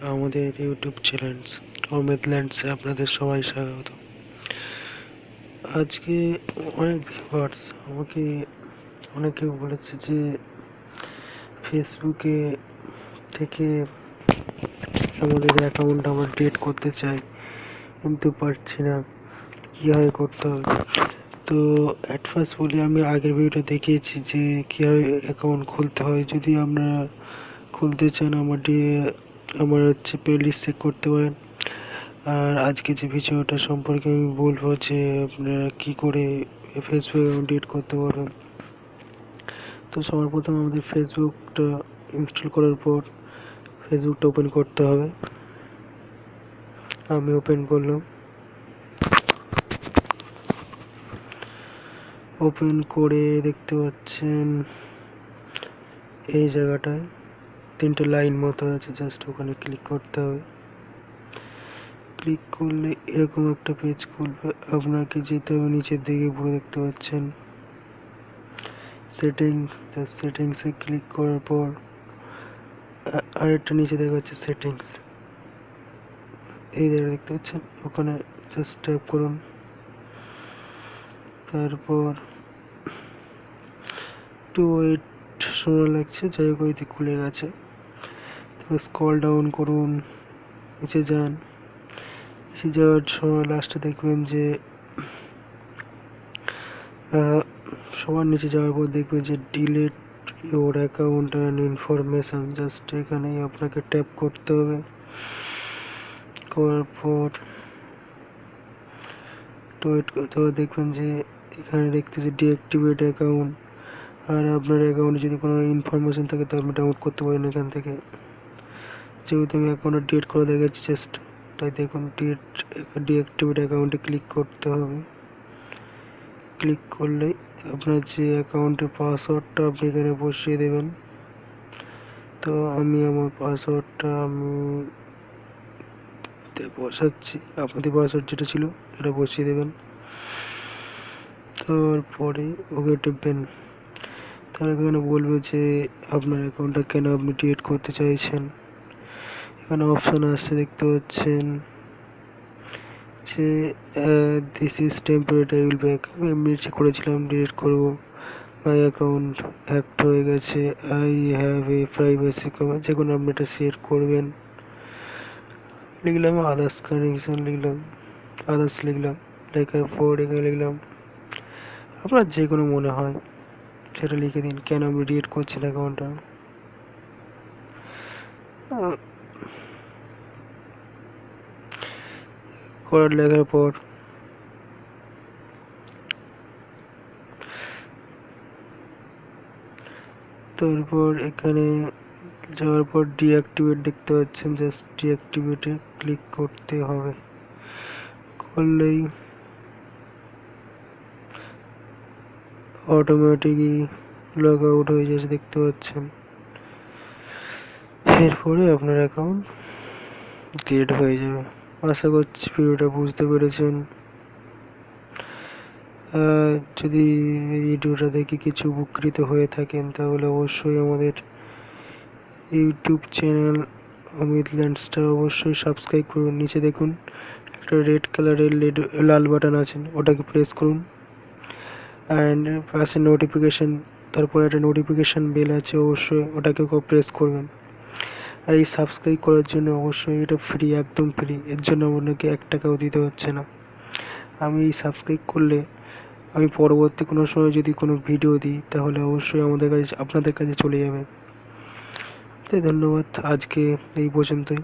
আমাদের YouTube channel Amit ল্যান্ডসে আপনাদের সবাই স্বাগত। আজকে অনেক ভিউয়ার্স আমাকে অনেকে বলেছে যে ফেসবুকে থেকে আমাদের অ্যাকাউন্ট আমার ডিলিট করতে চাই, কিন্তু পারছি না, কীভাবে করতে হবে। তো অ্যাট ফার্স্ট বলি, আমি আগের ভিডিওটা দেখিয়েছি যে কীভাবে অ্যাকাউন্ট খুলতে হয়। যদি আপনারা খুলতে চান আমার প্লেলিস্ট চেক করতে পারেন। আর আজকে যে ভিডিওটা সম্পর্কে আমি বলবো যে আপনারা কি করে ফেসবুক অ্যাকাউন্ট ডিলিট করতে পারবেন। তো সবার প্রথম আমাদের ফেসবুকটা ইনস্টল করার পর ফেসবুকটা ওপেন করতে হবে। আমি ওপেন করলাম। ওপেন করে দেখতে পাচ্ছেন এই জায়গাটায় তিনটে লাইন মতো আছে, জাস্ট ওখানে ক্লিক করতে হবে। ক্লিক করলে এরকম একটা পেজ খুলবে, আপনাকে যেতে হবে নিচের দিকে, পুরো দেখতে পাচ্ছেন সেটিংসে ক্লিক করার পর আরেকটা নিচে দেখা যাচ্ছে সেটিংস, এই জায়গাটা দেখতে পাচ্ছেন, ওখানে জাস্ট ট্যাপ করুন। তারপর একটু ওয়েট, সময় লাগছে, যাই হোক ওইতে খুলে গেছে। তারপর স্ক্রল ডাউন করুন, নিচে যান। নিচে যাওয়ার সময় লাস্টে দেখবেন যে সবার নিচে যাওয়ার পর দেখবেন যে delete your account and information, just এখানেই আপনাকে ট্যাপ করতে হবে। করার পর একটু ওয়েট করতে হবে, দেখবেন যে এখানে দেখতেছি ডিঅ্যাক্টিভেট অ্যাকাউন্ট। আর আপনার অ্যাকাউন্টে যদি কোনো ইনফরমেশন থাকে তো আপনি ডাউনলোড করতে পারেন এখান থেকে। যেহেতু আমি অ্যাকাউন্টটা ডিলিট করে দেখাচ্ছি জাস্ট, তাই দেখুন ডিঅ্যাক্টিভেট অ্যাকাউন্টে ক্লিক করতে হবে। ক্লিক করলেই আপনার যে অ্যাকাউন্টের পাসওয়ার্ডটা আপনি এখানে বসিয়ে দেবেন। তো আমি আমার পাসওয়ার্ডটা বসাচ্ছি, আপনাদের পাসওয়ার্ড যেটা ছিল সেটা বসিয়ে দেবেন। তারপরে ওকে টিপবেন। তার এখানে বলবে যে আপনার অ্যাকাউন্টটা কেন আপনি ডিলিট করতে চাইছেন। এখানে অপশন আসছে, দেখতে পাচ্ছেন যে this is temporary, I will back. আমি এমনি ইচ্ছে করেছিলাম ডিলিট করবো, মাই অ্যাকাউন্ট হ্যাকড হয়ে গেছে, I have a privacy comment, যে কোনো আপনি এটা শেয়ার করবেন। লিখলাম আদার্স কানেকশন, লিখলাম লেখার পর এখানে লিখলাম আপনার যে কোনো মনে হয় সেটা লিখে দিন, কেন আপনি ডিলিট করছেন অ্যাকাউন্টটা। করার লেখার পর তারপর এখানে যাওয়ার পর ডিঅ্যাক্টিভেট দেখতে পাচ্ছেন, জাস্ট ডিঅ্যাক্টিভেটে ক্লিক করতে হবে। করলেই অটোমেটিকই লগ আউট হয়ে যাচ্ছে, দেখতে পাচ্ছেন। এরপরে আপনার অ্যাকাউন্ট ক্রিয়েট হয়ে যাবে। আশা করছি ভিডিওটা বুঝতে পেরেছেন। যদি ভিডিওটা দেখে কিছু উপকৃত হয়ে থাকেন তাহলে অবশ্যই আমাদের ইউটিউব চ্যানেল অমিত ল্যান্ডসটা অবশ্যই সাবস্ক্রাইব করুন। নিচে দেখুন একটা রেড কালারের লাল বাটন আছে, ওটাকে প্রেস করুন। অ্যান্ড পাশে নোটিফিকেশন, তারপরে একটা নোটিফিকেশন বেল আছে, অবশ্যই ওটাকে প্রেস করবেন। আর এই সাবস্ক্রাইব করার জন্য অবশ্যই এটা ফ্রি, একদম ফ্রি, এর জন্য আপনাকে 1 টাকাও দিতে হচ্ছে না। আমি এই সাবস্ক্রাইব করলে আমি পরবর্তী কোনো সময় যদি কোনো ভিডিও দিই তাহলে অবশ্যই আপনাদের কাছে চলে যাবে। তাই ধন্যবাদ, আজকে এই পর্যন্তই।